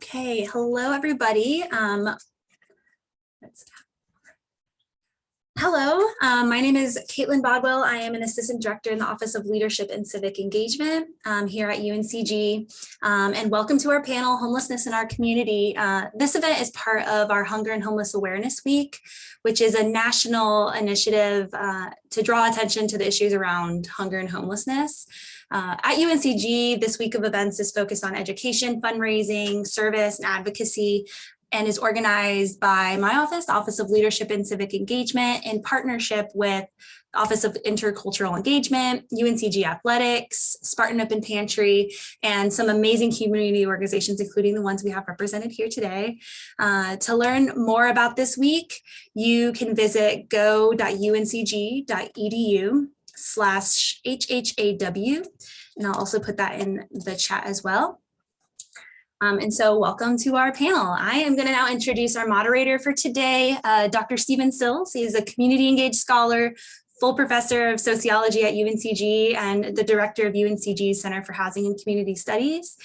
Okay, hello everybody. My name is Caitlin Bodwell. I am an Assistant Director in the Office of Leadership and Civic Engagement here at Uncg. And welcome to our panel, Homelessness in Our Community. This event is part of our Hunger and Homelessness Awareness Week, which is a national initiative to draw attention to the issues around hunger and homelessness. At Uncg, this week of events is focused on education, fundraising, service, and advocacy, and is organized by my office, the Office of Leadership and Civic Engagement, in partnership with the Office of Intercultural Engagement, Uncg Athletics, Spartan Open Pantry, and some amazing community organizations, including the ones we have represented here today. To learn more about this week, you can visit go.uncg.edu/HHAW, and I'll also put that in the chat as well. And so welcome to our panel. I am going to now introduce our moderator for today, Dr. Steven Sills. He is a community engaged scholar, full professor of sociology at Uncg, and the director of Uncg's Center for Housing and Community Studies.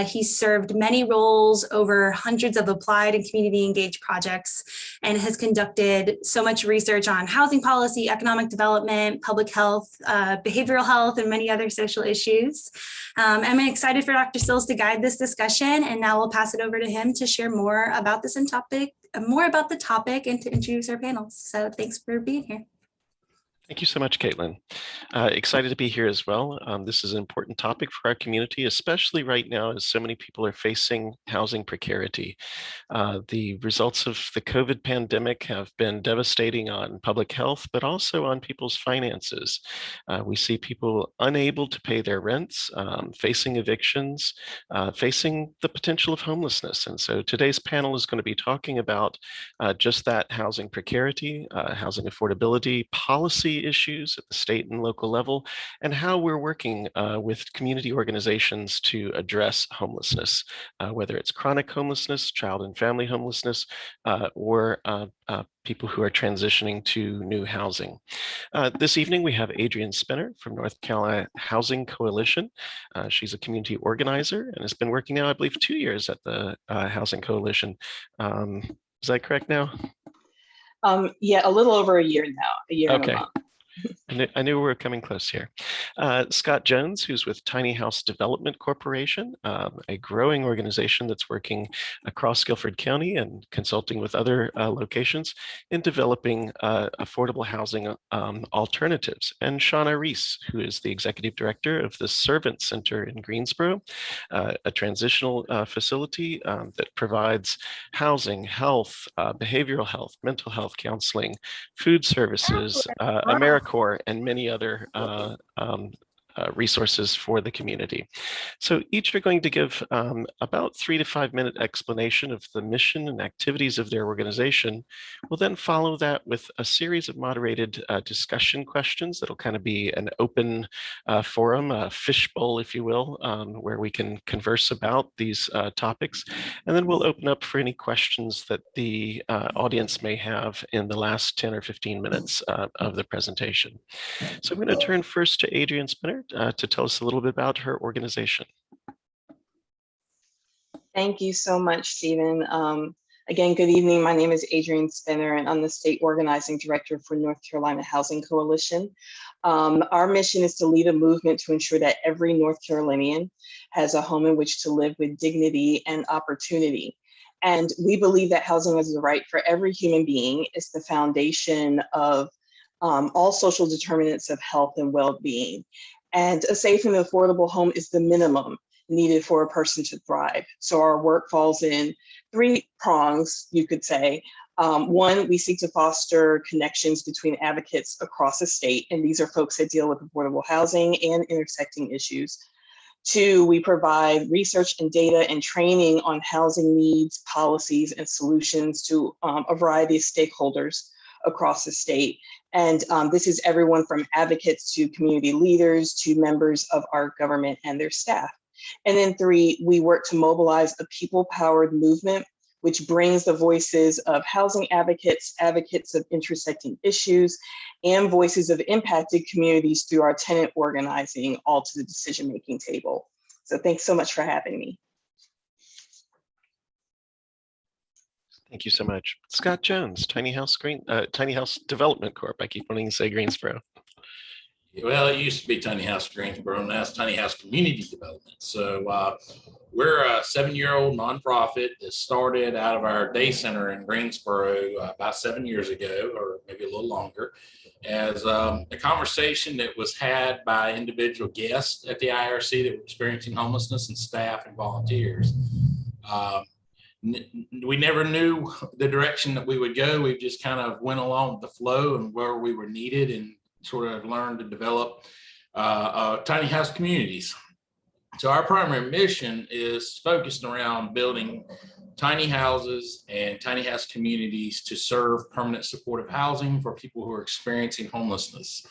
He's served many roles over hundreds of applied and community engaged projects, and has conducted so much research on housing policy, economic development, public health, behavioral health, and many other social issues. I'm excited for Dr. Sills to guide this discussion, and now we'll pass it over to him to share more about this topic, and to introduce our panels. So thanks for being here. Thank you so much, Caitlin. Excited to be here as well. This is an important topic for our community, especially right now as so many people are facing housing precarity. The results of the COVID pandemic have been devastating on public health, but also on people's finances. We see people unable to pay their rents, facing evictions, facing the potential of homelessness. And so today's panel is going to be talking about just that: housing precarity, housing affordability, policy issues at the state and local level, and how we're working with community organizations to address homelessness, whether it's chronic homelessness, child and family homelessness, or people who are transitioning to new housing. This evening, we have Adrienne Spinner from North Carolina Housing Coalition. She's a community organizer and has been working now, I believe, 2 years at the Housing Coalition. Is that correct now? Yeah, a little over a year now, a year and a month. I knew we were coming close here. Scott Jones, who's with Tiny House Development Corporation, a growing organization that's working across Guilford County and consulting with other locations in developing affordable housing alternatives. And Shanna Reece, who is the executive director of the Servant Center in Greensboro, a transitional facility that provides housing, health, behavioral health, mental health counseling, food services, AmeriCorps, and many other resources for the community. So each are going to give about 3 to 5 minute explanation of the mission and activities of their organization. We'll then follow that with a series of moderated discussion questions that'll kind of be an open forum, a fishbowl, if you will, where we can converse about these topics. And then we'll open up for any questions that the audience may have in the last 10 or 15 minutes of the presentation. So I'm going to turn first to Adrienne Spinner to tell us a little bit about her organization. Thank you so much, Stephen. Again, good evening. My name is Adrienne Spinner, and I'm the State Organizing Director for North Carolina Housing Coalition. Our mission is to lead a movement to ensure that every North Carolinian has a home in which to live with dignity and opportunity. And we believe that housing is the right for every human being. It's the foundation of all social determinants of health and well-being. And a safe and affordable home is the minimum needed for a person to thrive. So our work falls in 3 prongs, you could say. 1, we seek to foster connections between advocates across the state, and these are folks that deal with affordable housing and intersecting issues. 2, we provide research and data and training on housing needs, policies, and solutions to a variety of stakeholders across the state. And this is everyone from advocates to community leaders to members of our government and their staff. And then 3, we work to mobilize a people-powered movement, which brings the voices of housing advocates, advocates of intersecting issues, and voices of impacted communities through our tenant organizing all to the decision-making table. So thanks so much for having me. Thank you so much. Scott Jones, Tiny House Development Corp. I keep wanting to say Greensboro. Well, it used to be Tiny House Greensboro, now it's Tiny House Community Development. So we're a 7-year-old nonprofit that started out of our day center in Greensboro about 7 years ago, or maybe a little longer, as a conversation that was had by individual guests at the IRC that were experiencing homelessness, and staff and volunteers. We never knew the direction that we would go. We just kind of went along with the flow and where we were needed, and sort of learned to develop tiny house communities. So our primary mission is focused around building tiny houses and tiny house communities to serve permanent supportive housing for people who are experiencing homelessness.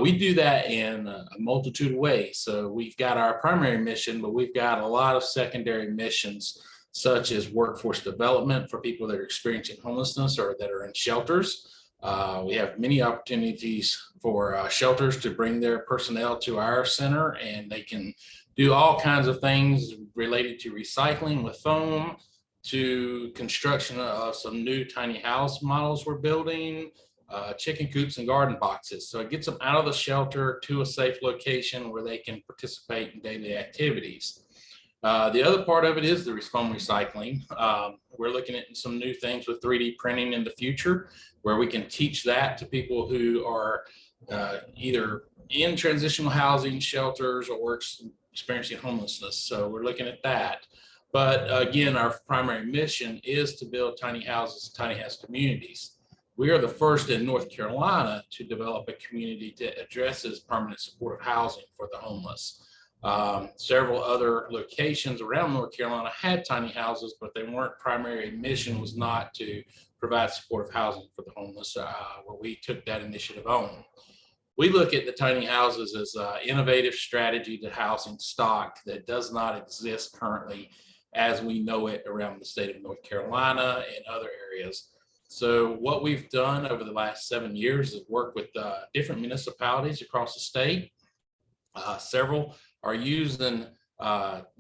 We do that in a multitude of ways. So we've got our primary mission, but we've got a lot of secondary missions, such as workforce development for people that are experiencing homelessness or that are in shelters. We have many opportunities for shelters to bring their personnel to our center, and they can do all kinds of things related to recycling with foam, to construction of some new tiny house models we're building, chicken coops and garden boxes. So it gets them out of the shelter to a safe location where they can participate in daily activities. The other part of it is the foam recycling. We're looking at some new things with 3D printing in the future, where we can teach that to people who are either in transitional housing shelters or experiencing homelessness. So we're looking at that. But again, our primary mission is to build tiny houses, tiny house communities. We are the first in North Carolina to develop a community that addresses permanent supportive housing for the homeless. Several other locations around North Carolina had tiny houses, but they weren't. Primary mission was not to provide supportive housing for the homeless, where we took that initiative on. We look at the tiny houses as an innovative strategy to housing stock that does not exist currently as we know it around the state of North Carolina and other areas. So what we've done over the last 7 years is work with different municipalities across the state. Several are using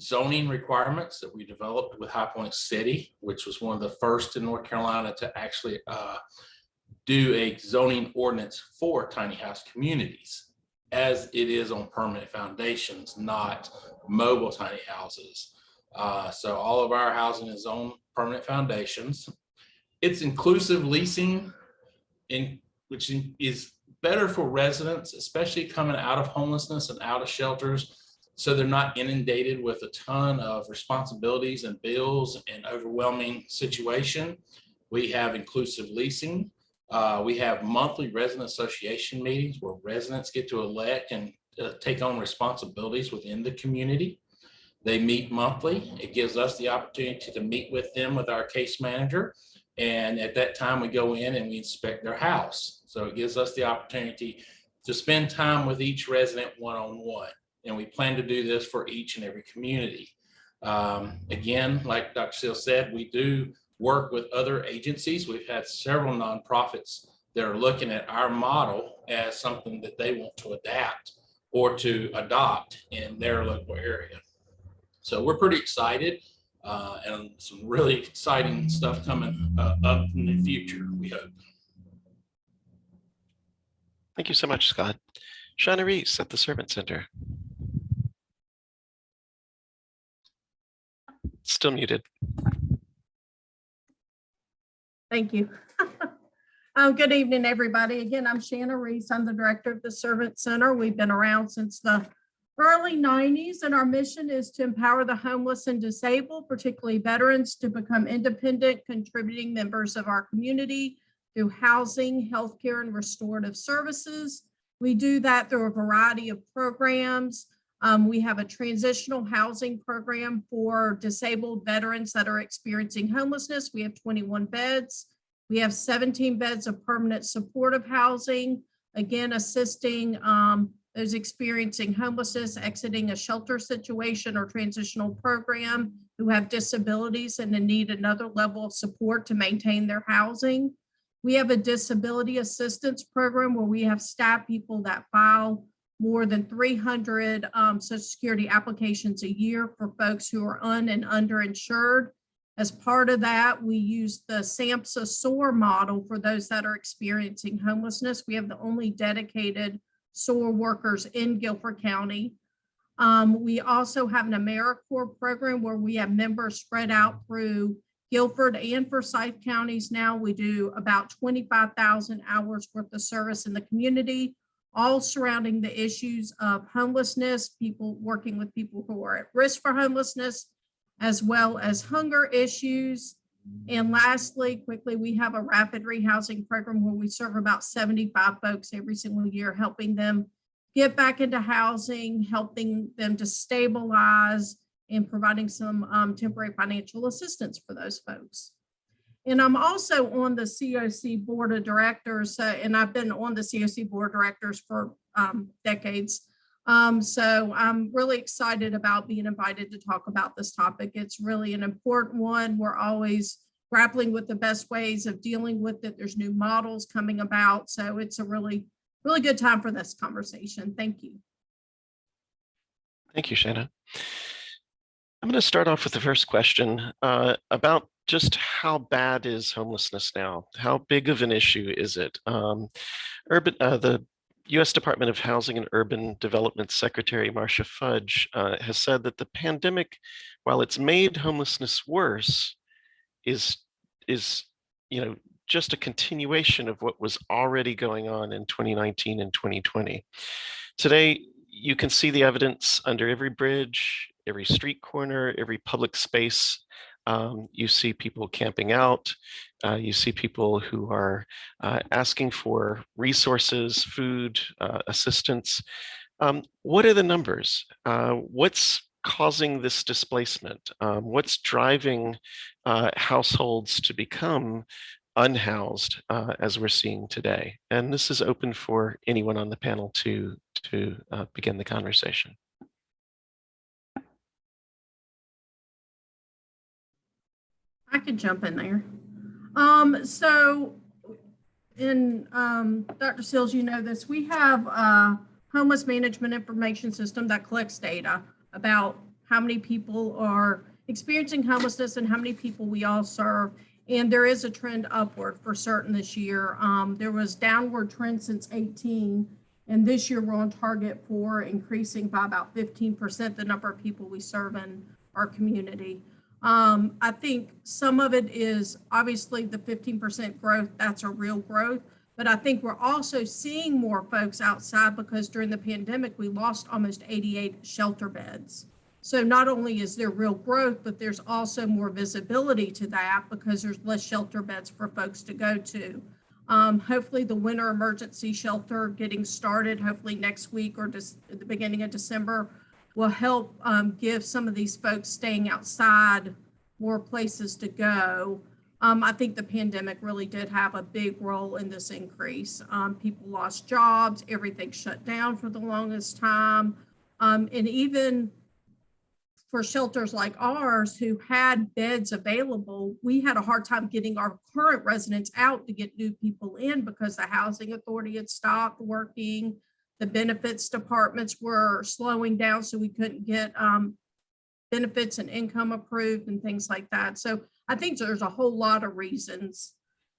zoning requirements that we developed with High Point City, which was one of the first in North Carolina to actually do a zoning ordinance for tiny house communities, as it is on permanent foundations, not mobile tiny houses. So all of our housing is on permanent foundations. It's inclusive leasing, which is better for residents, especially coming out of homelessness and out of shelters, so they're not inundated with a ton of responsibilities and bills and overwhelming situation. We have inclusive leasing. We have monthly resident association meetings where residents get to elect and take on responsibilities within the community. They meet monthly. It gives us the opportunity to meet with them with our case manager. And at that time, we go in and we inspect their house. So it gives us the opportunity to spend time with each resident one-on-one. And we plan to do this for each and every community. Again, like Dr. Sills said, we do work with other agencies. We've had several nonprofits that are looking at our model as something that they want to adapt or to adopt in their local area. So we're pretty excited and some really exciting stuff coming up in the future, we hope. Thank you so much, Scott. Shanna Reece at the Servant Center. Still muted. Thank you. Good evening, everybody. Again, I'm Shanna Reece. I'm the director of the Servant Center. We've been around since the early 90s, and our mission is to empower the homeless and disabled, particularly veterans, to become independent, contributing members of our community through housing, healthcare, and restorative services. We do that through a variety of programs. We have a transitional housing program for disabled veterans that are experiencing homelessness. We have 21 beds. We have 17 beds of permanent supportive housing, again, assisting those experiencing homelessness, exiting a shelter situation or transitional program, who have disabilities and need another level of support to maintain their housing. We have a disability assistance program where we have staff people that file more than 300 Social Security applications a year for folks who are and underinsured. As part of that, we use the SAMHSA SOAR model for those that are experiencing homelessness. We have the only dedicated SOAR workers in Guilford County. We also have an AmeriCorps program where we have members spread out through Guilford and Forsyth counties. Now we do about 25,000 hours worth of service in the community, all surrounding the issues of homelessness, people working with people who are at risk for homelessness, as well as hunger issues. And lastly, quickly, we have a rapid rehousing program where we serve about 75 folks every single year, helping them get back into housing, helping them to stabilize, and providing some temporary financial assistance for those folks. And I'm also on the COC Board of Directors, and I've been on the COC Board of Directors for decades. So I'm really excited about being invited to talk about this topic. It's really an important one. We're always grappling with the best ways of dealing with it. There's new models coming about. So it's a really good time for this conversation. Thank you. Thank you, Shanna. I'm going to start off with the first question about just how bad is homelessness now? How big of an issue is it? The U.S. Department of Housing and Urban Development Secretary Marcia Fudge has said that the pandemic, while it's made homelessness worse, is just a continuation of what was already going on in 2019 and 2020. Today, you can see the evidence under every bridge, every street corner, every public space. You see people camping out. You see people who are asking for resources, food, assistance. What are the numbers? What's causing this displacement? What's driving households to become unhoused as we're seeing today? And this is open for anyone on the panel to begin the conversation. I could jump in there. So in Dr. Sills, you know this, we have a homeless management information system that collects data about how many people are experiencing homelessness and how many people we all serve. And there is a trend upward for certain this year. There was downward trend since 18, and this year we're on target for increasing by about 15% the number of people we serve in our community. I think some of it is obviously the 15% growth, that's a real growth, but I think we're also seeing more folks outside because during the pandemic, we lost almost 88 shelter beds. So not only is there real growth, but there's also more visibility to that because there's less shelter beds for folks to go to. Hopefully the winter emergency shelter getting started, hopefully next week or just at the beginning of December, will help give some of these folks staying outside more places to go. I think the pandemic really did have a big role in this increase. People lost jobs, everything shut down for the longest time. And even for shelters like ours who had beds available, we had a hard time getting our current residents out to get new people in because the housing authority had stopped working. The benefits departments were slowing down, so we couldn't get benefits and income approved and things like that. So I think there's a whole lot of reasons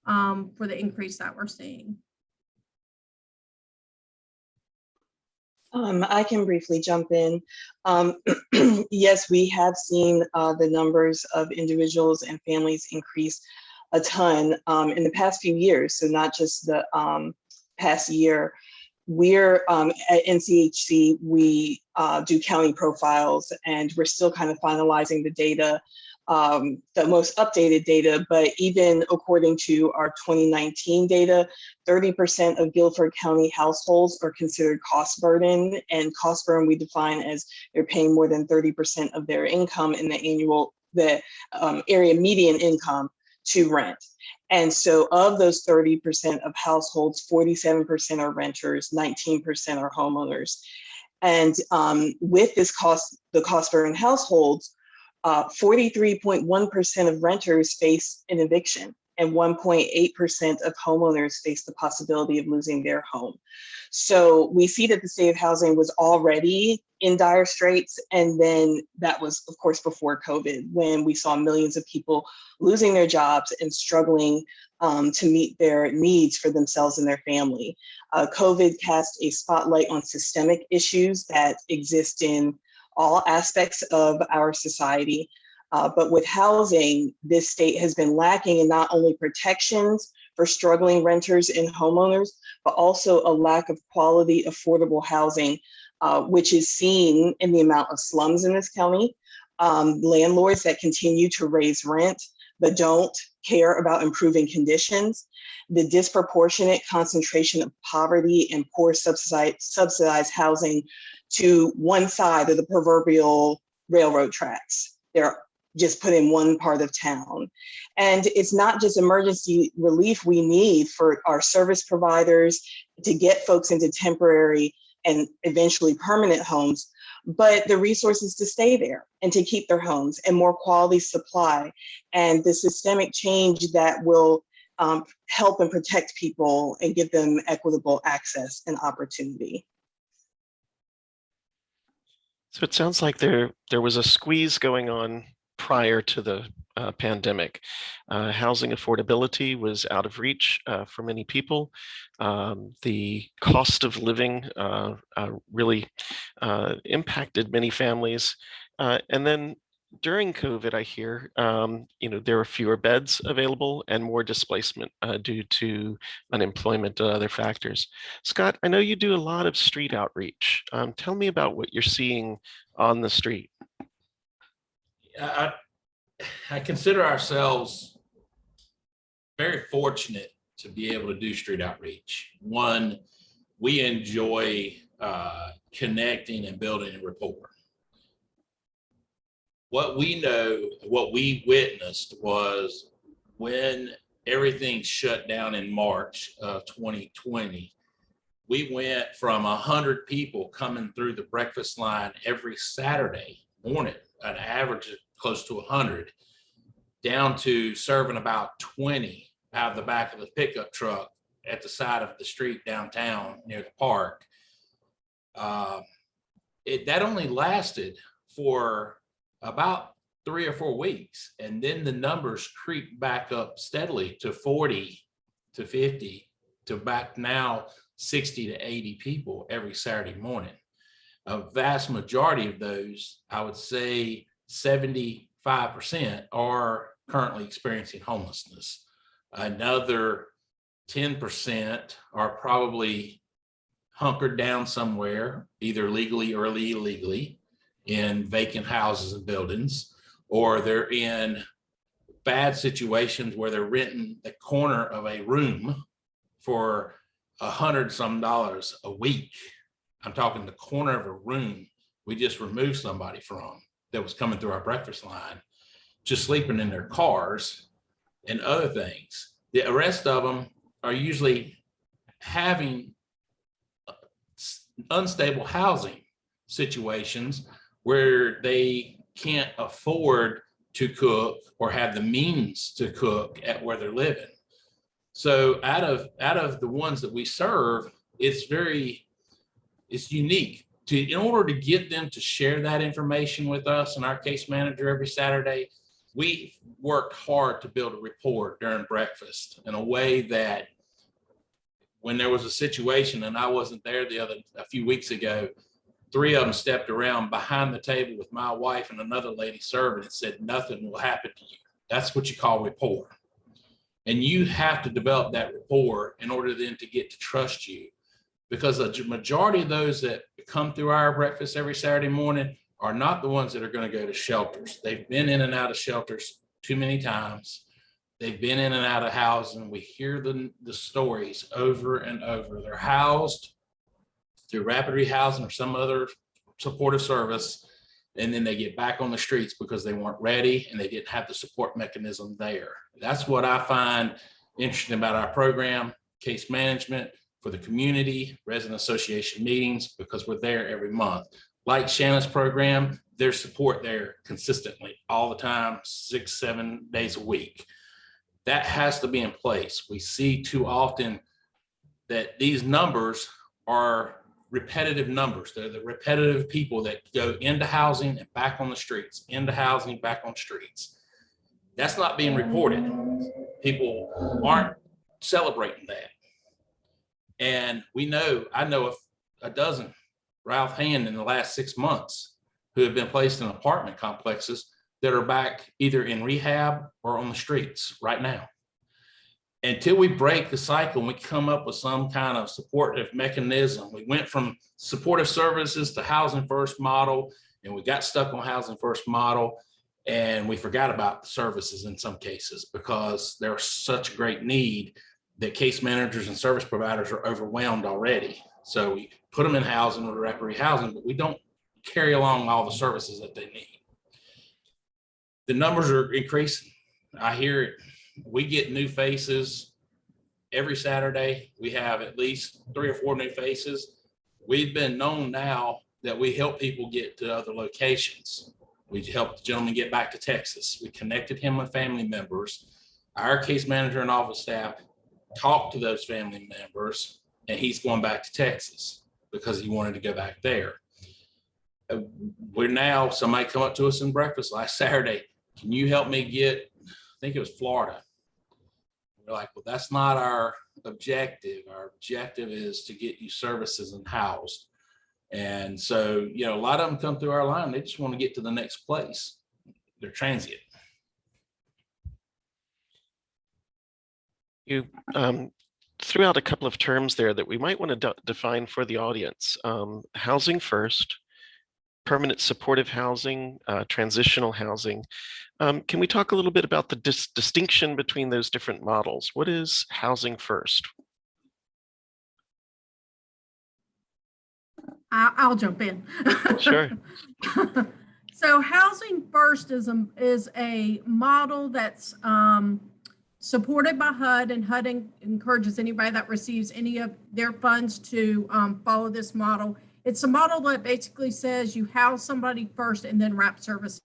for the increase that we're seeing. I can briefly jump in. Yes, we have seen the numbers of individuals and families increase a ton in the past few years, so not just the past year. We're at NCHC, we do county profiles, and we're still kind of finalizing the data, the most updated data, but even according to our 2019 data, 30% of Guilford County households are considered cost burden, and cost burden we define as they're paying more than 30% of their income in the area median income to rent. And so of those 30% of households, 47% are renters, 19% are homeowners. And with this the cost burden households, 43.1% of renters face an eviction. and 1.8% of homeowners face the possibility of losing their home. So we see that the state of housing was already in dire straits. And then that was, of course, before COVID, when we saw millions of people losing their jobs and struggling to meet their needs for themselves and their family. COVID cast a spotlight on systemic issues that exist in all aspects of our society. But with housing, this state has been lacking in not only protections for struggling renters and homeowners, but also a lack of quality, affordable housing, which is seen in the amount of slums in this county, landlords that continue to raise rent, but don't care about improving conditions, the disproportionate concentration of poverty and poor subsidized housing to one side of the proverbial railroad tracks. They're just put in one part of town. And it's not just emergency relief we need for our service providers to get folks into temporary and eventually permanent homes, but the resources to stay there and to keep their homes and more quality supply and the systemic change that will help and protect people and give them equitable access and opportunity. So it sounds like there was a squeeze going on prior to the pandemic. Housing affordability was out of reach for many people. The cost of living really impacted many families. And then during COVID, I hear, there were fewer beds available and more displacement due to unemployment and other factors. Scott, I know you do a lot of street outreach. Tell me about what you're seeing on the street. I consider ourselves very fortunate to be able to do street outreach. One, we enjoy connecting and building a rapport. What we know, what we witnessed was when everything shut down in March of 2020, we went from 100 people coming through the breakfast line every Saturday morning, an average of close to 100, down to serving about 20 out of the back of the pickup truck at the side of the street downtown near the park. That only lasted for about 3 or 4 weeks. And then the numbers creeped back up steadily to 40 to 50 to back now 60 to 80 people every Saturday morning. A vast majority of those, I would say 75% are currently experiencing homelessness. Another 10% are probably hunkered down somewhere, either legally or illegally, in vacant houses and buildings, or they're in bad situations where they're renting the corner of a room for $100 some a week. I'm talking the corner of a room we just removed somebody from that was coming through our breakfast line, just sleeping in their cars and other things. The rest of them are usually having unstable housing situations where they can't afford to cook or have the means to cook at where they're living. So out of the ones that we serve, it's unique. In order to get them to share that information with us and our case manager every Saturday, we worked hard to build a rapport during breakfast in a way that when there was a situation, and I wasn't there a few weeks ago, 3 of them stepped around behind the table with my wife and another lady serving and said, "Nothing will happen to you." That's what you call rapport. And you have to develop that rapport in order then to get to trust you, because the majority of those that come through our breakfast every Saturday morning are not the ones that are going to go to shelters. They've been in and out of shelters too many times. They've been in and out of housing. We hear the stories over and over. They're housed through rapid rehousing or some other supportive service, and then they get back on the streets because they weren't ready and they didn't have the support mechanism there. That's what I find interesting about our program, case management for the community, resident association meetings, because we're there every month. Like Shanna's program, there's support there consistently all the time, 6-7 days a week. That has to be in place. We see too often that these numbers are repetitive numbers. They're the repetitive people that go into housing and back on the streets, into housing, back on streets. That's not being reported. People aren't celebrating that. And I know a dozen Ralph Hand in the last 6 months who have been placed in apartment complexes that are back either in rehab or on the streets right now. Until we break the cycle and we come up with some kind of supportive mechanism. We went from supportive services to housing first model, and we got stuck on housing first model, and we forgot about the services in some cases because there's such great need that case managers and service providers are overwhelmed already. So we put them in housing or directory housing, but we don't carry along all the services that they need. The numbers are increasing. I hear it. We get new faces every Saturday. We have at least 3 or 4 new faces. We've been known now that we help people get to other locations. We helped the gentleman get back to Texas. We connected him with family members. Our case manager and office staff talked to those family members, and he's going back to Texas because he wanted to go back there. Somebody come up to us in breakfast last Saturday. Can you help me get, I think it was Florida. We're like, well, that's not our objective. Our objective is to get you services and housed. And so, a lot of them come through our line. They just want to get to the next place. They're transient. You threw out a couple of terms there that we might want to define for the audience. Housing first, permanent supportive housing, transitional housing. Can we talk a little bit about the distinction between those different models? What is housing first? I'll jump in. Sure. So housing first is a model that's supported by HUD, and HUD encourages anybody that receives any of their funds to follow this model. It's a model that basically says you house somebody first and then wrap services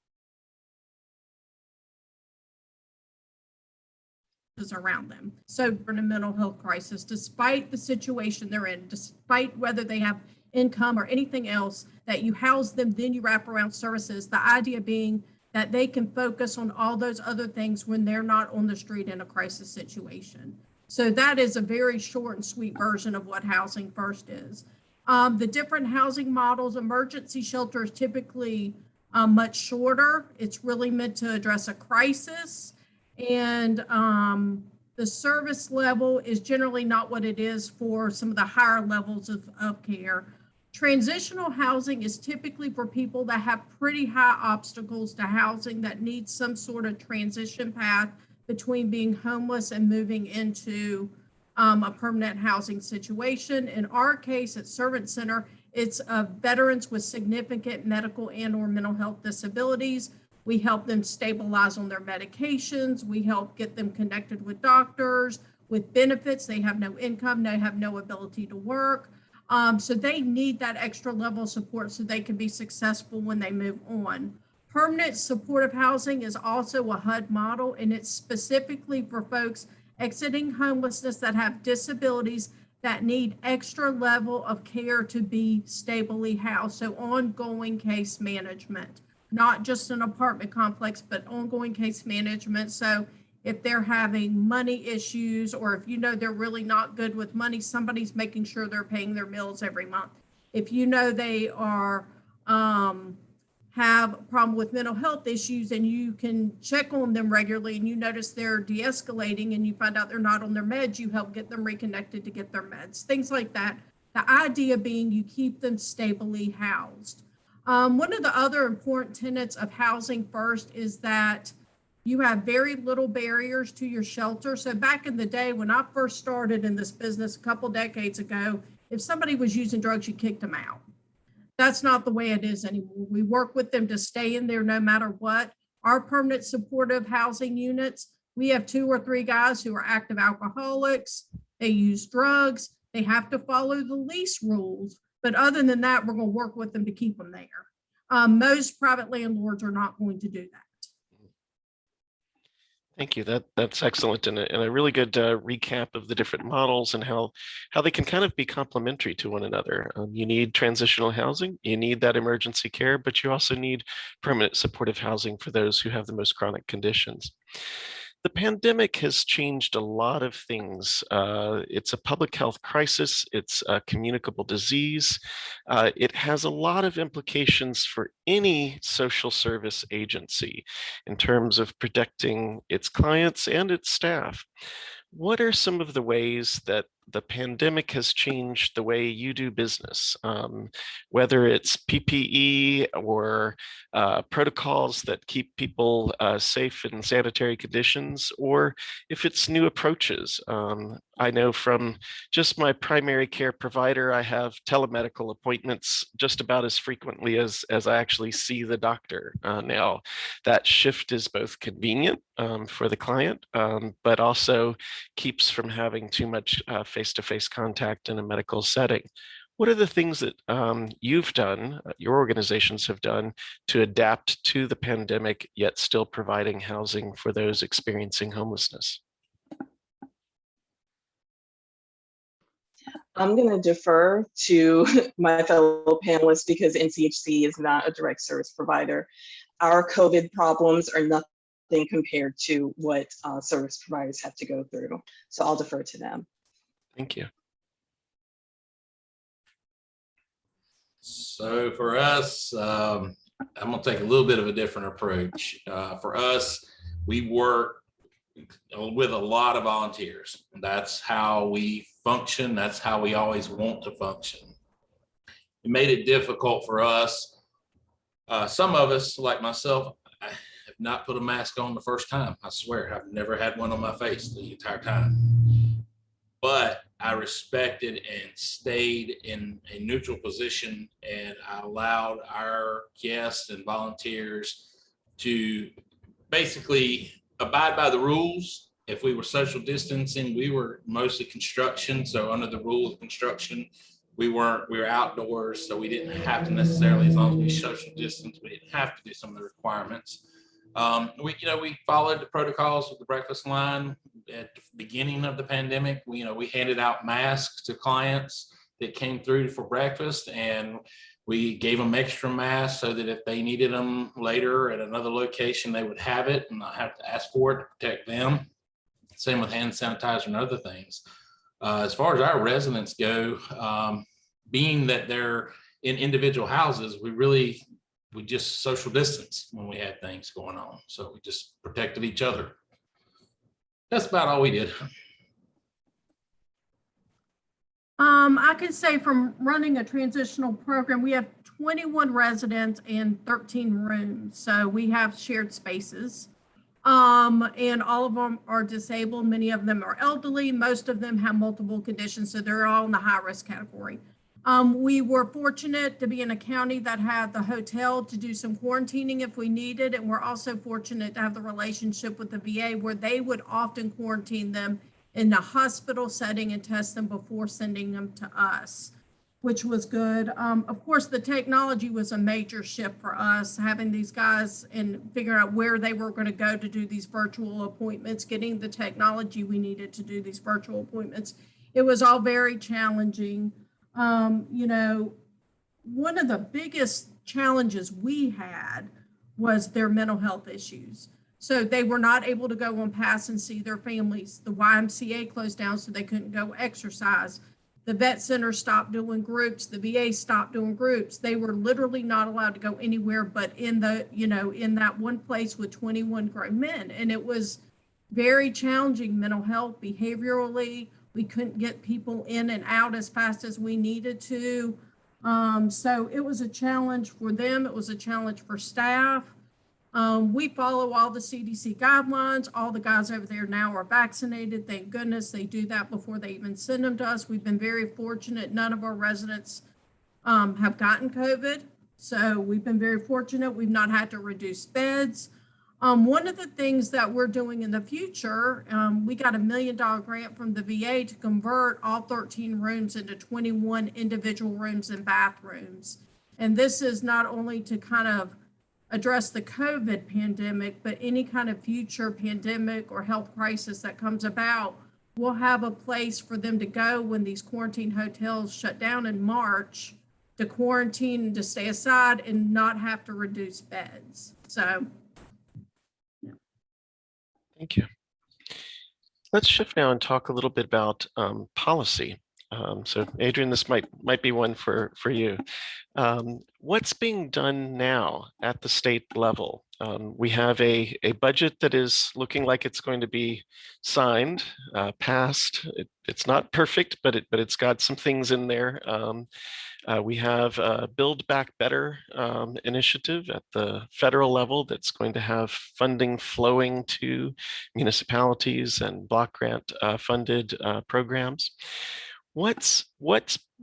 around them. So in a mental health crisis, despite the situation they're in, despite whether they have income or anything else, that you house them, then you wrap around services. The idea being that they can focus on all those other things when they're not on the street in a crisis situation. So that is a very short and sweet version of what housing first is. The different housing models, emergency shelter is typically much shorter. It's really meant to address a crisis. And the service level is generally not what it is for some of the higher levels of care. Transitional housing is typically for people that have pretty high obstacles to housing, that need some sort of transition path between being homeless and moving into a permanent housing situation. In our case at Servant Center, it's veterans with significant medical and or mental health disabilities. We help them stabilize on their medications. We help get them connected with doctors, with benefits. They have no income, they have no ability to work. So they need that extra level of support so they can be successful when they move on. Permanent supportive housing is also a HUD model, and it's specifically for folks exiting homelessness that have disabilities that need extra level of care to be stably housed. So ongoing case management, not just an apartment complex, but ongoing case management. So if they're having money issues, or if they're really not good with money, somebody's making sure they're paying their bills every month. If they are have a problem with mental health issues and you can check on them regularly and you notice they're de-escalating and you find out they're not on their meds, you help get them reconnected to get their meds, things like that. The idea being you keep them stably housed. One of the other important tenets of housing first is that you have very little barriers to your shelter. So back in the day when I first started in this business a couple decades ago, if somebody was using drugs, you kicked them out. That's not the way it is anymore. We work with them to stay in there no matter what. Our permanent supportive housing units, we have 2 or 3 guys who are active alcoholics. They use drugs. They have to follow the lease rules. But other than that, we're going to work with them to keep them there. Most private landlords are not going to do that. Thank you. That's excellent, and a really good recap of the different models and how they can kind of be complementary to one another. You need transitional housing, you need that emergency care, but you also need permanent supportive housing for those who have the most chronic conditions. The pandemic has changed a lot of things. It's a public health crisis. It's a communicable disease. It has a lot of implications for any social service agency in terms of protecting its clients and its staff. What are some of the ways that the pandemic has changed the way you do business, whether it's PPE or protocols that keep people safe in sanitary conditions, or if it's new approaches? I know from just my primary care provider, I have telemedical appointments just about as frequently as I actually see the doctor now. That shift is both convenient for the client, but also keeps from having too much face-to-face contact in a medical setting. What are the things that you've done, your organizations have done to adapt to the pandemic, yet still providing housing for those experiencing homelessness? I'm going to defer to my fellow panelists because NCHC is not a direct service provider. Our COVID problems are nothing compared to what service providers have to go through. So I'll defer to them. Thank you. So for us, I'm going to take a little bit of a different approach. For us, we work with a lot of volunteers. That's how we function. That's how we always want to function. It made it difficult for us. Some of us, like myself, I have not put a mask on the first time. I swear, I've never had one on my face the entire time. But I respected and stayed in a neutral position, and I allowed our guests and volunteers to basically abide by the rules. If we were social distancing, we were mostly construction. So under the rule of construction, we were outdoors. So we didn't have to necessarily, as long as we social distance, we didn't have to do some of the requirements. We followed the protocols with the breakfast line at the beginning of the pandemic. We handed out masks to clients that came through for breakfast, and we gave them extra masks so that if they needed them later at another location, they would have it and not have to ask for it to protect them. Same with hand sanitizer and other things. As far as our residents go, being that they're in individual houses, we just social distance when we had things going on. So we just protected each other. That's about all we did. I could say from running a transitional program, we have 21 residents and 13 rooms. So we have shared spaces. And all of them are disabled. Many of them are elderly. Most of them have multiple conditions. So they're all in the high risk category. We were fortunate to be in a county that had the hotel to do some quarantining if we needed. And we're also fortunate to have the relationship with the VA where they would often quarantine them in the hospital setting and test them before sending them to us, which was good. Of course, the technology was a major shift for us, having these guys and figuring out where they were going to go to do these virtual appointments, getting the technology we needed to do these virtual appointments. It was all very challenging. One of the biggest challenges we had was their mental health issues. So they were not able to go on pass and see their families. The YMCA closed down, so they couldn't go exercise. The vet center stopped doing groups. The VA stopped doing groups. They were literally not allowed to go anywhere but in that one place with 21 grown men. And it was very challenging mental health, behaviorally. We couldn't get people in and out as fast as we needed to. So it was a challenge for them. It was a challenge for staff. We follow all the CDC guidelines. All the guys over there now are vaccinated. Thank goodness they do that before they even send them to us. We've been very fortunate. None of our residents have gotten COVID. So we've been very fortunate. We've not had to reduce beds. One of the things that we're doing in the future, we got $1 million grant from the VA to convert all 13 rooms into 21 individual rooms and bathrooms. And this is not only to kind of address the COVID pandemic, but any kind of future pandemic or health crisis that comes about, we'll have a place for them to go when these quarantine hotels shut down in March, to quarantine, to stay aside and not have to reduce beds. So. Thank you. Let's shift now and talk a little bit about policy. So Adrienne, this might be one for you. What's being done now at the state level? We have a budget that is looking like it's going to be signed, passed. It's not perfect, but it's got some things in there. We have a Build Back Better initiative at the federal level that's going to have funding flowing to municipalities and block grant funded programs. What's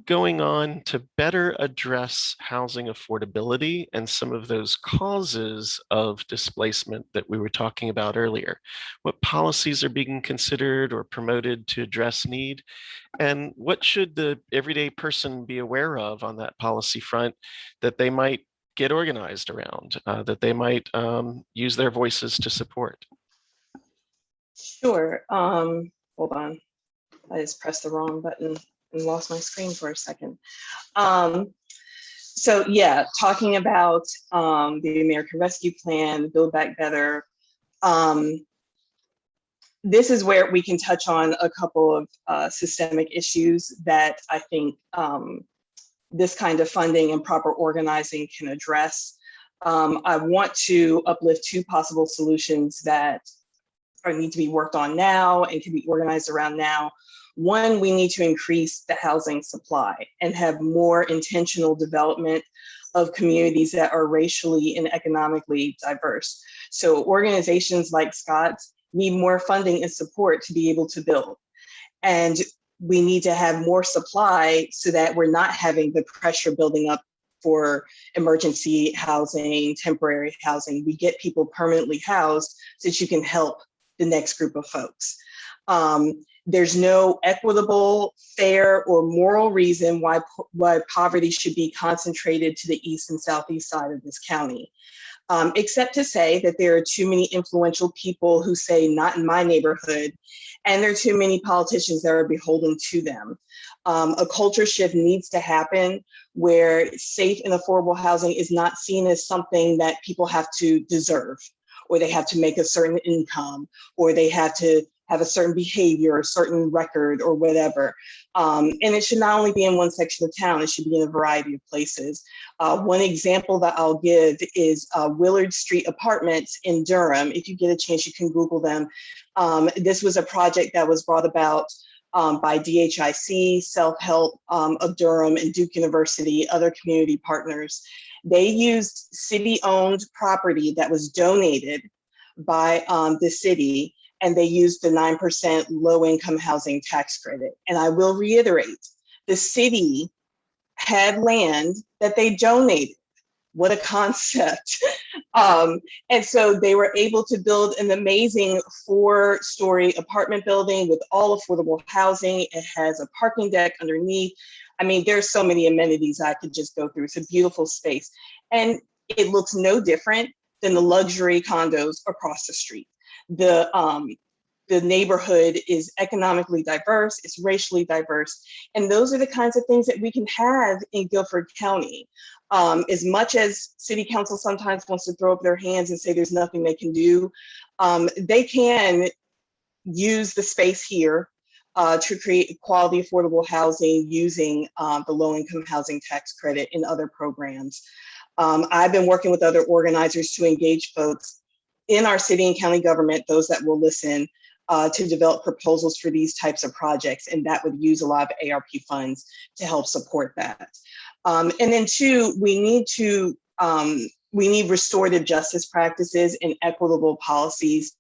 going on to better address housing affordability and some of those causes of displacement that we were talking about earlier? What policies are being considered or promoted to address need? And what should the everyday person be aware of on that policy front that they might get organized around, that they might use their voices to support? Sure. Hold on. I just pressed the wrong button and lost my screen for a second. So yeah, talking about the American Rescue Plan, Build Back Better, this is where we can touch on a couple of systemic issues that I think this kind of funding and proper organizing can address. I want to uplift two possible solutions that need to be worked on now and can be organized around now. One, we need to increase the housing supply and have more intentional development of communities that are racially and economically diverse. So organizations like Scott's need more funding and support to be able to build. And we need to have more supply so that we're not having the pressure building up for emergency housing, temporary housing. We get people permanently housed so that you can help the next group of folks. There's no equitable, fair, or moral reason why poverty should be concentrated to the east and southeast side of this county, except to say that there are too many influential people who say, not in my neighborhood, and there are too many politicians that are beholden to them. A culture shift needs to happen where safe and affordable housing is not seen as something that people have to deserve, or they have to make a certain income, or they have to have a certain behavior, a certain record, or whatever. And it should not only be in one section of town, it should be in a variety of places. One example that I'll give is Willard Street Apartments in Durham. If you get a chance, you can Google them. This was a project that was brought about by DHIC, Self-Help of Durham, and Duke University, other community partners. They used city-owned property that was donated by the city, and they used the 9% low-income housing tax credit. And I will reiterate, the city had land that they donated. What a concept. And so they were able to build an amazing 4-story apartment building with all affordable housing. It has a parking deck underneath. I mean, there's so many amenities I could just go through. It's a beautiful space. And it looks no different than the luxury condos across the street. The neighborhood is economically diverse, it's racially diverse, and those are the kinds of things that we can have in Guilford County. As much as City Council sometimes wants to throw up their hands and say there's nothing they can do, they can use the space here to create quality, affordable housing using the low-income housing tax credit and other programs. I've been working with other organizers to engage folks in our city and county government, those that will listen, to develop proposals for these types of projects, and that would use a lot of ARP funds to help support that. And then two, we need restorative justice practices and equitable policies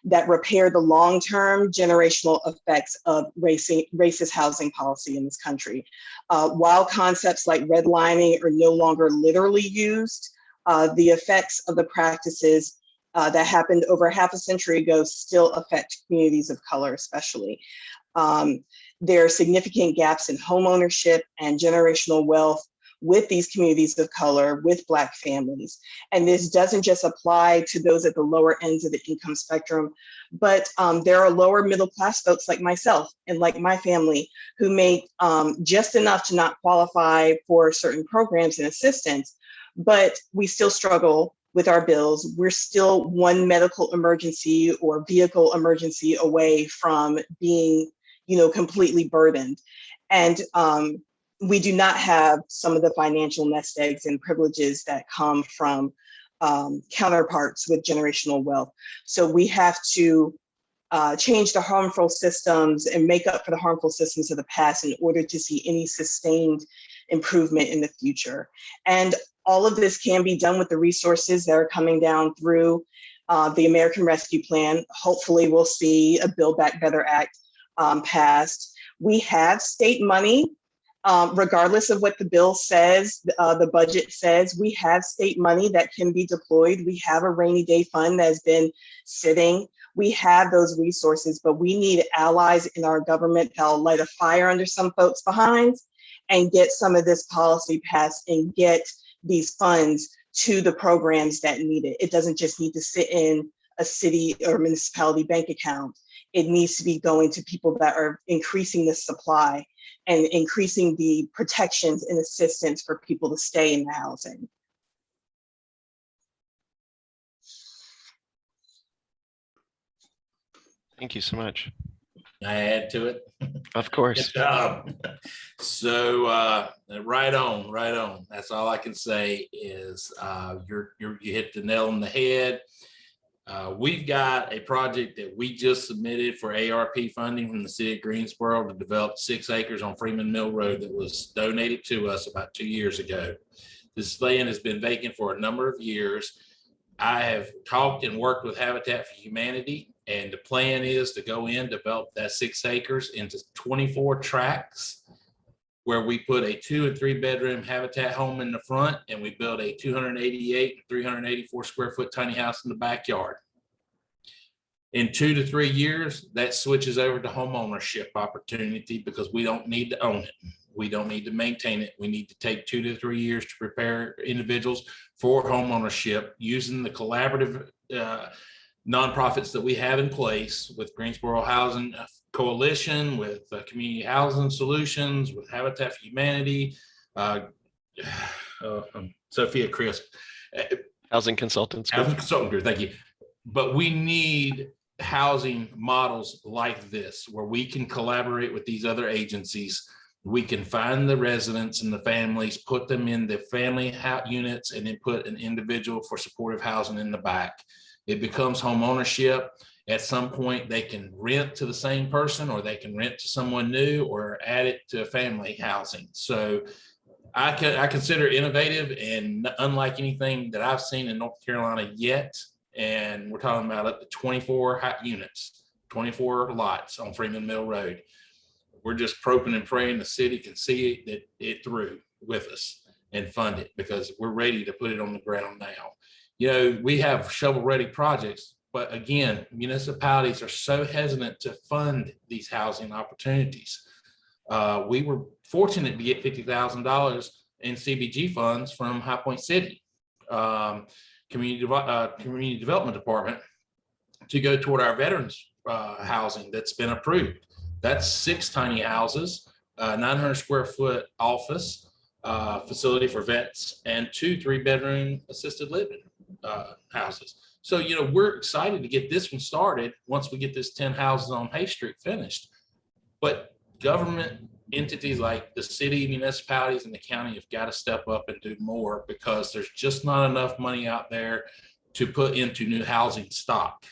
that repair the long-term generational effects of racist housing policy in this country. While concepts like redlining are no longer literally used, the effects of the practices that happened over half a century ago still affect communities of color, especially. There are significant gaps in home ownership and generational wealth, with these communities of color, with Black families. And this doesn't just apply to those at the lower ends of the income spectrum, but there are lower middle class folks like myself and like my family who make just enough to not qualify for certain programs and assistance, but we still struggle with our bills. We're still one medical emergency or vehicle emergency away from being, completely burdened. And we do not have some of the financial nest eggs and privileges that come from counterparts with generational wealth. So we have to change the harmful systems and make up for the harmful systems of the past in order to see any sustained improvement in the future. And all of this can be done with the resources that are coming down through the American Rescue Plan. Hopefully we'll see a Build Back Better Act passed. We have state money, regardless of what the bill says, the budget says, we have state money that can be deployed. We have a rainy day fund that's been sitting. We have those resources, but we need allies in our government that'll light a fire under some folks' behinds and get some of this policy passed and get these funds to the programs that need it. It doesn't just need to sit in a city or municipality bank account. It needs to be going to people that are increasing the supply and increasing the protections and assistance for people to stay in the housing. Thank you so much. Can I add to it? Of course. Good job. So right on. That's all I can say is you hit the nail on the head. We've got a project that we just submitted for ARP funding from the city of Greensboro to develop 6 acres on Freeman Mill Road that was donated to us about 2 years ago. This land has been vacant for a number of years. I have talked and worked with Habitat for Humanity, and the plan is to go in, develop that 6 acres into 24 tracts, where we put a 2 and 3 bedroom Habitat home in the front, and we build a 288, 384 square foot tiny house in the backyard. In 2 to 3 years, that switches over to home ownership opportunity because we don't need to own it. We don't need to maintain it. We need to take 2 to 3 years to prepare individuals for home ownership using the collaborative nonprofits that we have in place with Greensboro Housing Coalition, with Community Housing Solutions, with Habitat for Humanity, Sophia Crisp. Housing Consultants Group. Housing Consultant Group, thank you. But we need housing models like this, where we can collaborate with these other agencies. We can find the residents and the families, put them in the family units, and then put an individual for supportive housing in the back. It becomes home ownership. At some point, they can rent to the same person, or they can rent to someone new, or add it to family housing. So I consider it innovative and unlike anything that I've seen in North Carolina yet. And we're talking about up to 24 units, 24 lots on Freeman Mill Road. We're just hoping and praying the city can see it through with us and fund it, because we're ready to put it on the ground now. We have shovel-ready projects, but again, municipalities are so hesitant to fund these housing opportunities. We were fortunate to get $50,000 in CBG funds from High Point City Community Development Department to go toward our veterans housing that's been approved. That's 6 tiny houses, 900 square foot office facility for vets, and 2 3-bedroom assisted living houses. So, we're excited to get this one started once we get this 10 houses on Hay Street finished. But government entities like the city, municipalities, and the county have got to step up and do more, because there's just not enough money out there to put into new housing stock.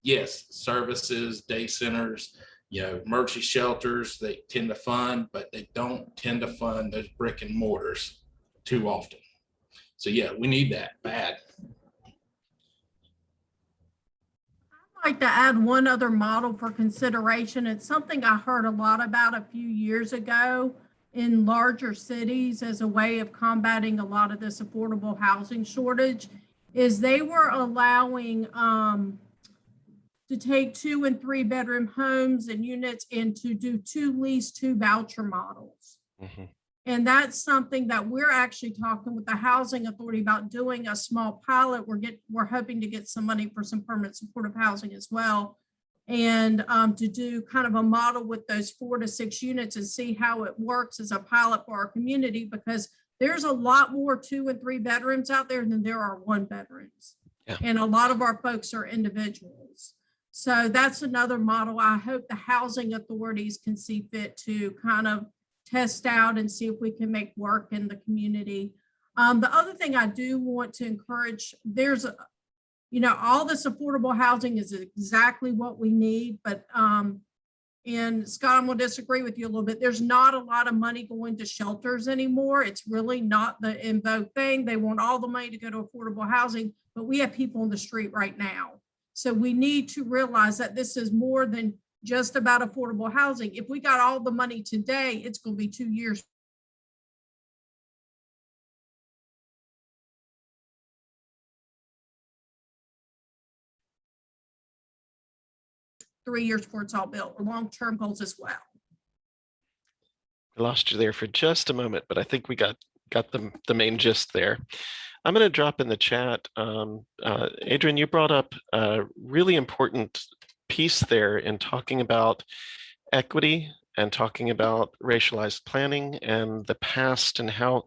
Yes, services, day centers, emergency shelters, they tend to fund, but they don't tend to fund those brick and mortars too often. So yeah, we need that bad. I'd like to add one other model for consideration. It's something I heard a lot about a few years ago in larger cities as a way of combating a lot of this affordable housing shortage, is they were allowing to take 2 and 3 bedroom homes and units and to do 2 lease, 2 voucher models. Mm-hmm. And that's something that we're actually talking with the Housing Authority about, doing a small pilot. We're hoping to get some money for some permanent supportive housing as well. And to do kind of a model with those 4 to 6 units and see how it works as a pilot for our community, because there's a lot more 2 and 3 bedrooms out there than there are 1 bedrooms. Yeah. And a lot of our folks are individuals. So that's another model I hope the housing authorities can see fit to kind of test out and see if we can make work in the community. The other thing I do want to encourage, there's, all this affordable housing is exactly what we need, but and Scott, I'm going to disagree with you a little bit. There's not a lot of money going to shelters anymore. It's really not the in vogue thing. They want all the money to go to affordable housing, but we have people on the street right now. So we need to realize that this is more than just about affordable housing. If we got all the money today, it's going to be 2 years. Three years before it's all built, or long-term goals as well. I lost you there for just a moment, but I think we got the main gist there. I'm going to drop in the chat. Adrienne, you brought up a really important piece there in talking about equity and talking about racialized planning and the past, and how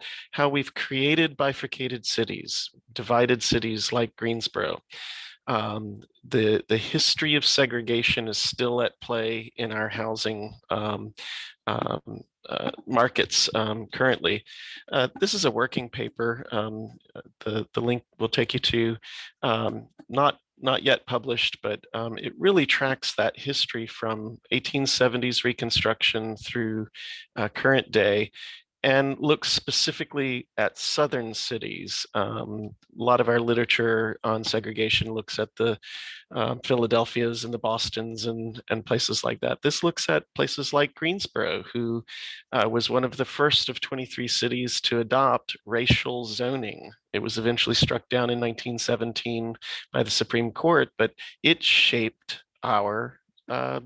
we've created bifurcated cities, divided cities like Greensboro. The history of segregation is still at play in our housing markets currently. This is a working paper. The link will take you to, not yet published, but it really tracks that history from 1870s Reconstruction through current day, and looks specifically at southern cities. A lot of our literature on segregation looks at the Philadelphias and the Bostons and places like that. This looks at places like Greensboro, who was one of the first of 23 cities to adopt racial zoning. It was eventually struck down in 1917 by the Supreme Court, but it shaped our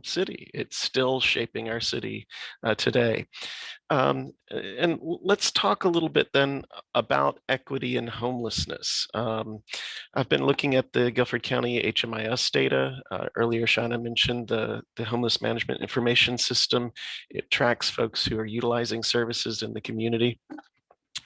city. It's still shaping our city today. And let's talk a little bit then about equity and homelessness. I've been looking at the Guilford County HMIS data. Earlier, Shanna mentioned the Homeless Management Information System. It tracks folks who are utilizing services in the community.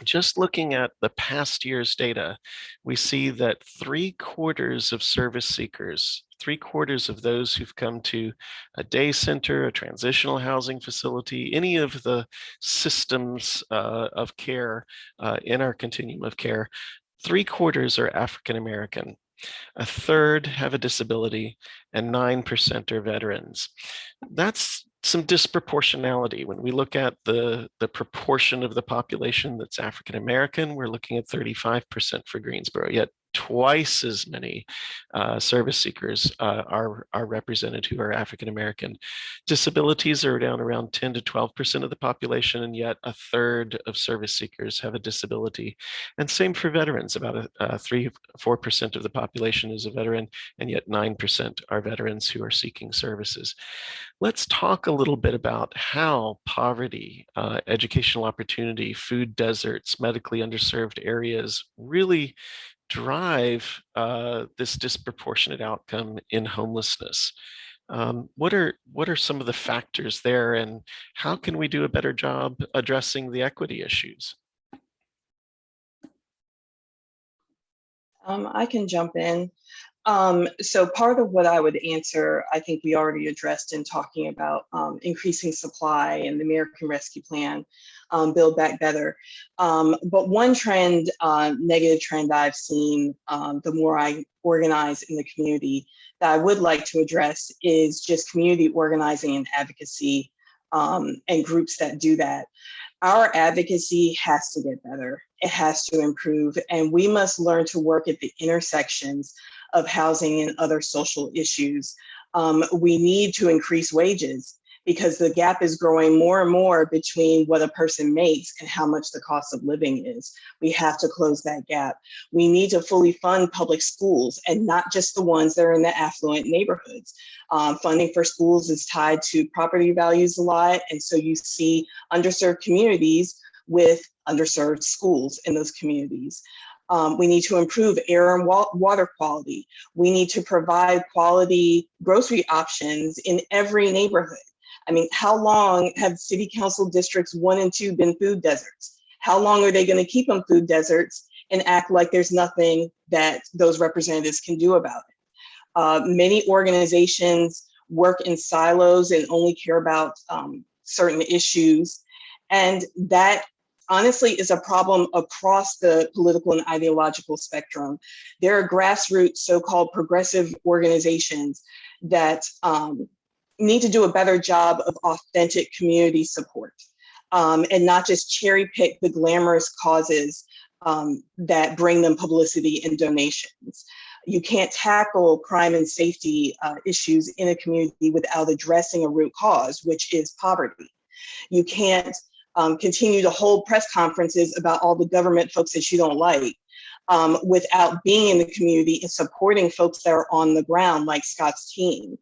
Just looking at the past year's data, we see that 3/4 of service seekers, 3/4 of those who've come to a day center, a transitional housing facility, any of the systems of care in our continuum of care, 3/4 are African American. 1/3 have a disability, and 9% are veterans. That's some disproportionality. When we look at the proportion of the population that's African American, we're looking at 35% for Greensboro, yet twice as many service seekers are represented who are African American. Disabilities are down around 10 to 12% of the population, and yet 1/3 of service seekers have a disability. And same for veterans, about 3-4% of the population is a veteran, and yet 9% are veterans who are seeking services. Let's talk a little bit about how poverty, educational opportunity, food deserts, medically underserved areas really drive this disproportionate outcome in homelessness. What are some of the factors there, and how can we do a better job addressing the equity issues? I can jump in. So part of what I would answer, I think we already addressed in talking about increasing supply and the American Rescue Plan, Build Back Better. But one trend, negative trend I've seen, the more I organize in the community, that I would like to address is just community organizing and advocacy, and groups that do that. Our advocacy has to get better. It has to improve, and we must learn to work at the intersections of housing and other social issues. We need to increase wages because the gap is growing more and more between what a person makes and how much the cost of living is. We have to close that gap. We need to fully fund public schools, and not just the ones that are in the affluent neighborhoods. Funding for schools is tied to property values a lot, and so you see underserved communities with underserved schools in those communities. We need to improve air and water quality. We need to provide quality grocery options in every neighborhood. I mean, how long have city council districts 1 and 2 been food deserts? How long are they going to keep them food deserts and act like there's nothing that those representatives can do about it? Many organizations work in silos and only care about certain issues. And that honestly is a problem across the political and ideological spectrum. There are grassroots so-called progressive organizations that need to do a better job of authentic community support and not just cherry pick the glamorous causes that bring them publicity and donations. You can't tackle crime and safety issues in a community without addressing a root cause, which is poverty. You can't continue to hold press conferences about all the government folks that you don't like without being in the community and supporting folks that are on the ground, like Scott's team.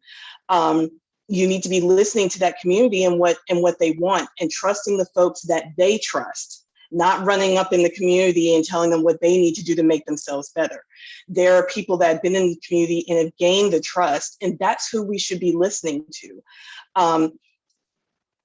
You need to be listening to that community and what they want and trusting the folks that they trust, not running up in the community and telling them what they need to do to make themselves better. There are people that have been in the community and have gained the trust, and that's who we should be listening to.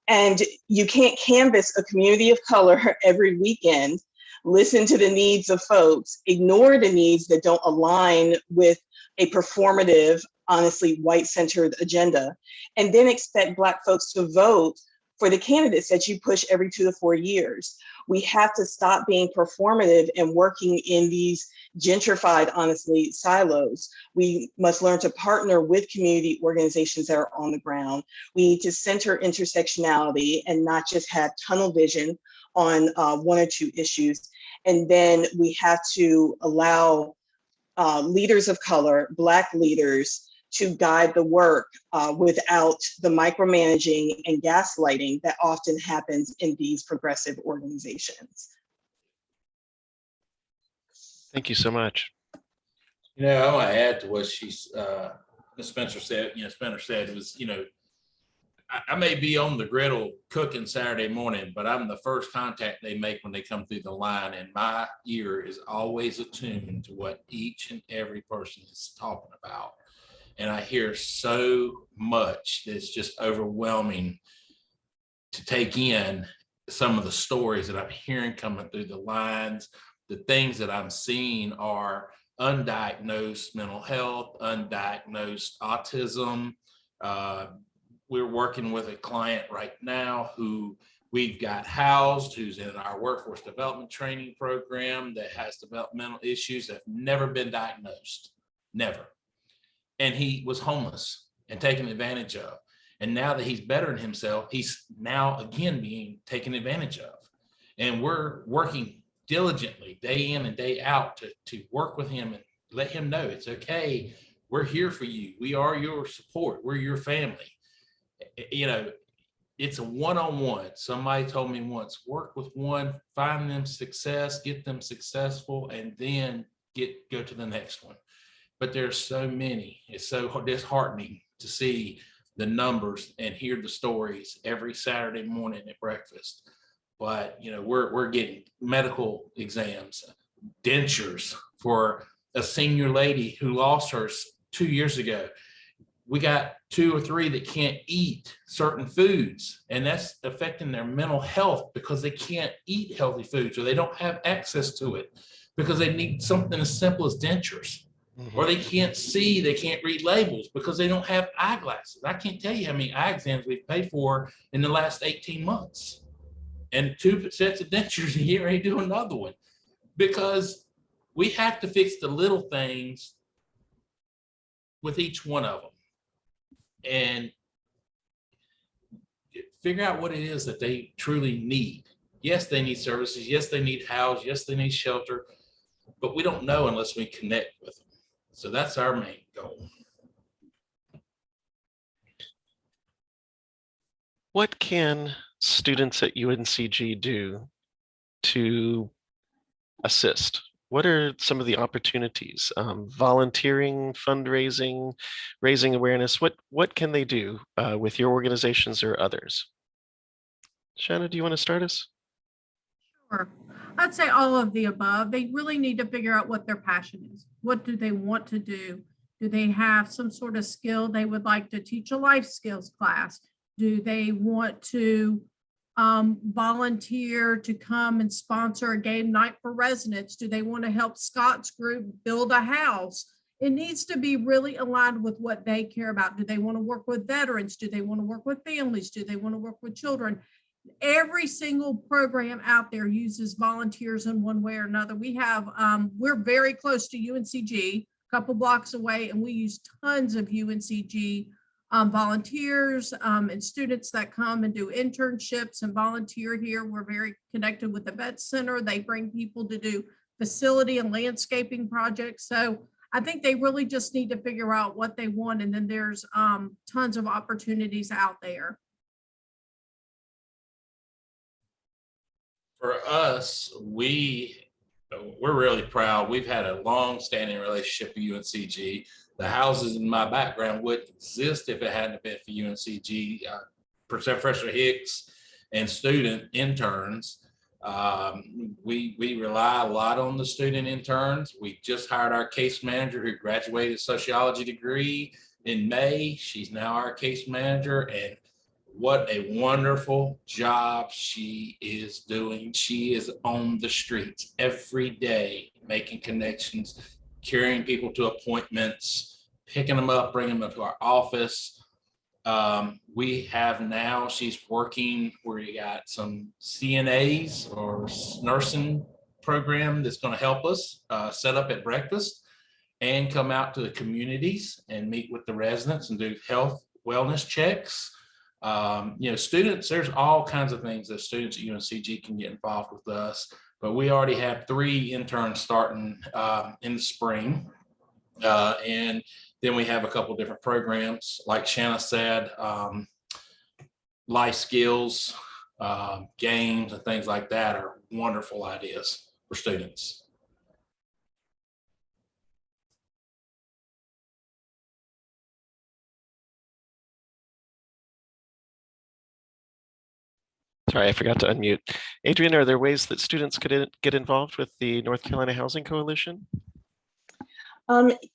And you can't canvass a community of color every weekend, listen to the needs of folks, ignore the needs that don't align with a performative, honestly, white-centered agenda, and then expect Black folks to vote for the candidates that you push every 2 to 4 years. We have to stop being performative and working in these gentrified, honestly, silos. We must learn to partner with community organizations that are on the ground. We need to center intersectionality and not just have tunnel vision on 1 or 2 issues. And then we have to allow leaders of color, Black leaders, to guide the work without the micromanaging and gaslighting that often happens in these progressive organizations. Thank you so much. You know, I want to add to what Ms. Spencer said. Spinner said it was, I may be on the griddle cooking Saturday morning, but I'm the first contact they make when they come through the line, and my ear is always attuned to what each and every person is talking about. And I hear so much that's just overwhelming to take in. Some of the stories that I'm hearing coming through the lines, the things that I'm seeing are undiagnosed mental health, undiagnosed autism. We're working with a client right now who we've got housed, who's in our workforce development training program, that has developmental issues that have never been diagnosed, never. And he was homeless and taken advantage of. And now that he's bettering himself, he's now again being taken advantage of. And we're working diligently day in and day out to work with him and let him know it's okay. We're here for you. We are your support. We're your family. It's a one-on-one. Somebody told me once, work with one, find them success, get them successful, and then go to the next one. But there's so many. It's so disheartening to see the numbers and hear the stories every Saturday morning at breakfast. But we're getting medical exams, dentures for a senior lady who lost hers 2 years ago. We got 2 or 3 that can't eat certain foods, and that's affecting their mental health because they can't eat healthy foods, or they don't have access to it because they need something as simple as dentures. Or they can't see, they can't read labels because they don't have eyeglasses. I can't tell you how many eye exams we've paid for in the last 18 months. And 2 sets of dentures a year, ain't doing another one. Because we have to fix the little things with each one of them. And figure out what it is that they truly need. Yes, they need services. Yes, they need house. Yes, they need shelter. But we don't know unless we connect with them. So that's our main goal. What can students at UNCG do to assist? What are some of the opportunities? Volunteering, fundraising, raising awareness. What can they do with your organizations or others? Shanna, do you want to start us? Or I'd say all of the above. They really need to figure out what their passion is. What do they want to do? Do they have some sort of skill they would like to teach a life skills class? Do they want to volunteer to come and sponsor a game night for residents? Do they want to help Scott's group build a house? It needs to be really aligned with what they care about. Do they want to work with veterans? Do they want to work with families? Do they want to work with children? Every single program out there uses volunteers in one way or another. We have, we're very close to Uncg, a couple blocks away, and we use tons of Uncg volunteers and students that come and do internships and volunteer here. We're very connected with the Vet Center. They bring people to do facility and landscaping projects. So I think they really just need to figure out what they want. And then there's tons of opportunities out there. For us, we're really proud. We've had a long-standing relationship with Uncg. The houses in my background wouldn't exist if it hadn't been for Uncg. Professor Hicks and student interns. We rely a lot on the student interns. We just hired our case manager who graduated sociology degree in May. She's now our case manager, and what a wonderful job she is doing. She is on the streets every day, making connections, carrying people to appointments, picking them up, bringing them to our office. We have now, she's working where you got some CNAs or nursing program that's going to help us set up at breakfast and come out to the communities and meet with the residents and do health wellness checks. Students, there's all kinds of things that students at Uncg can get involved with us, but we already have 3 interns starting in the spring. And then we have a couple different programs, like Shanna said, life skills, games and things like that are wonderful ideas for students. Sorry, I forgot to unmute. Adrienne, are there ways that students could get involved with the North Carolina Housing Coalition?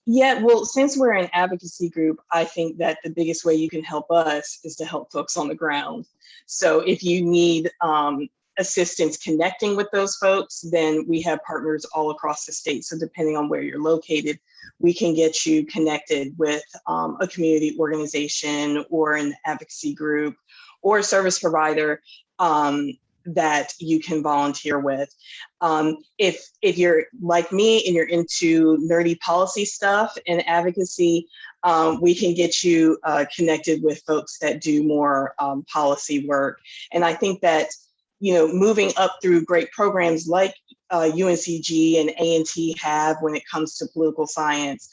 Yeah, well, since we're an advocacy group, I think that the biggest way you can help us is to help folks on the ground. So if you need assistance connecting with those folks, then we have partners all across the state. So depending on where you're located, we can get you connected with a community organization or an advocacy group or a service provider that you can volunteer with. If you're like me and you're into nerdy policy stuff and advocacy, we can get you connected with folks that do more policy work. And I think that, moving up through great programs like UNCG and A&T have when it comes to political science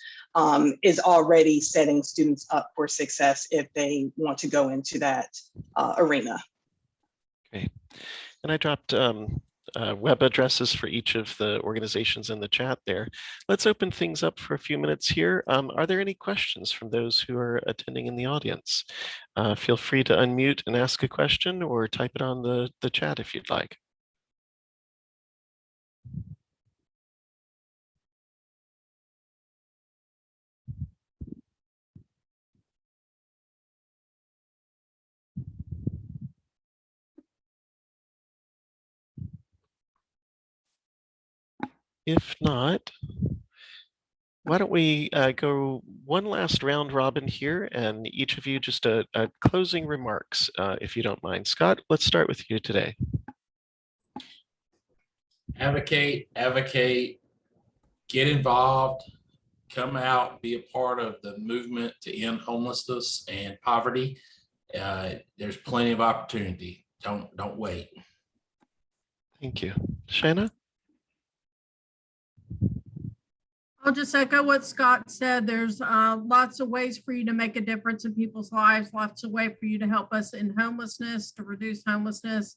is already setting students up for success if they want to go into that arena. Okay. And I dropped web addresses for each of the organizations in the chat there. Let's open things up for a few minutes here. Are there any questions from those who are attending in the audience? Feel free to unmute and ask a question or type it on the chat if you'd like. If not, why don't we go one last round robin here, and each of you just a closing remarks, if you don't mind. Scott, let's start with you today. Advocate, get involved, come out, be a part of the movement to end homelessness and poverty. There's plenty of opportunity. Don't wait. Thank you. Shanna? I'll just echo what Scott said. There's lots of ways for you to make a difference in people's lives, lots of ways for you to help us in homelessness, to reduce homelessness.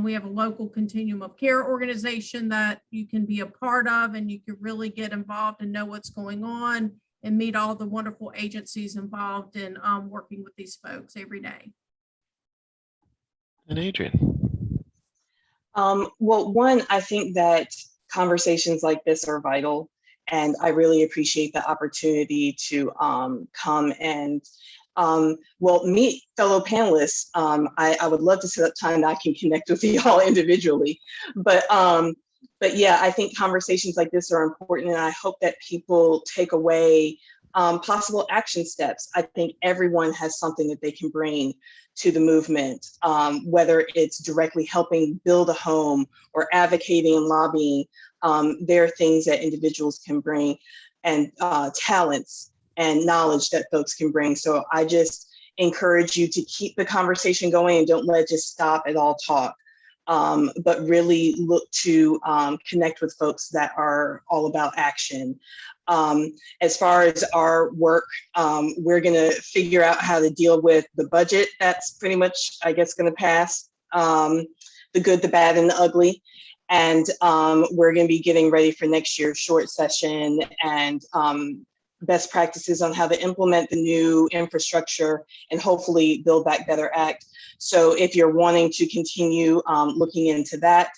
We have a local continuum of care organization that you can be a part of, and you can really get involved and know what's going on and meet all the wonderful agencies involved in working with these folks every day. And Adrienne? Well, one, I think that conversations like this are vital, and I really appreciate the opportunity to come and meet fellow panelists. I would love to set up time that I can connect with you all individually, but yeah, I think conversations like this are important, and I hope that people take away possible action steps. I think everyone has something that they can bring to the movement, whether it's directly helping build a home or advocating and lobbying. There are things that individuals can bring, and talents and knowledge that folks can bring. So I just encourage you to keep the conversation going and don't let it just stop at all talk. But really look to connect with folks that are all about action. As far as our work, we're going to figure out how to deal with the budget that's pretty much, I guess, going to pass, the good, the bad, and the ugly. And we're going to be getting ready for next year's short session and best practices on how to implement the new infrastructure and hopefully Build Back Better Act. So if you're wanting to continue looking into that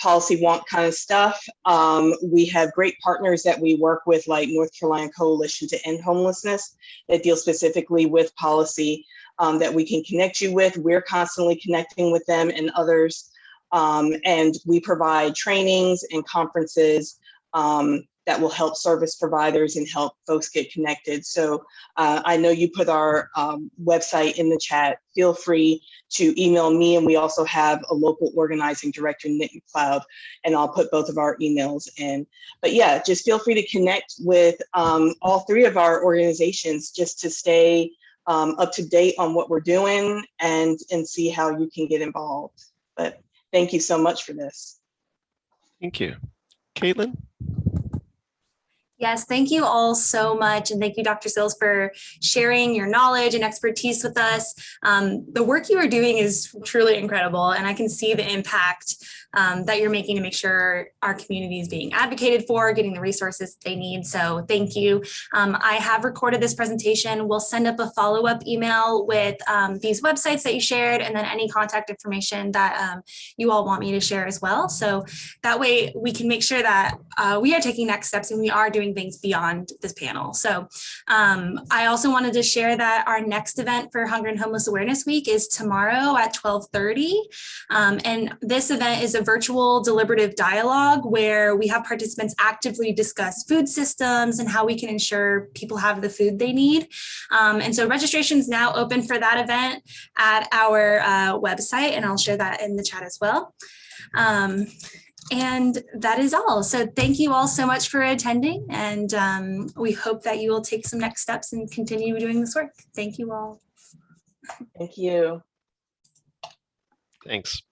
policy wonk kind of stuff, we have great partners that we work with, like North Carolina Coalition to End Homelessness, that deal specifically with policy that we can connect you with. We're constantly connecting with them and others. And we provide trainings and conferences that will help service providers and help folks get connected. So I know you put our website in the chat. Feel free to email me, and we also have a local organizing director, Nick McLeod, and I'll put both of our emails in. But yeah, just feel free to connect with all three of our organizations just to stay up to date on what we're doing and see how you can get involved. But thank you so much for this. Thank you. Caitlin? Yes, thank you all so much. And thank you, Dr. Sills, for sharing your knowledge and expertise with us. The work you are doing is truly incredible, and I can see the impact that you're making to make sure our community is being advocated for, getting the resources they need. So thank you. I have recorded this presentation. We'll send up a follow-up email with these websites that you shared, and then any contact information that you all want me to share as well. So that way we can make sure that we are taking next steps and we are doing things beyond this panel. So I also wanted to share that our next event for Hunger and Homeless Awareness Week is tomorrow at 12:30. And this event is a virtual deliberative dialogue where we have participants actively discuss food systems and how we can ensure people have the food they need. And so registration is now open for that event at our website, and I'll share that in the chat as well. And that is all. So thank you all so much for attending, and we hope that you will take some next steps and continue doing this work. Thank you all. Thank you. Thanks.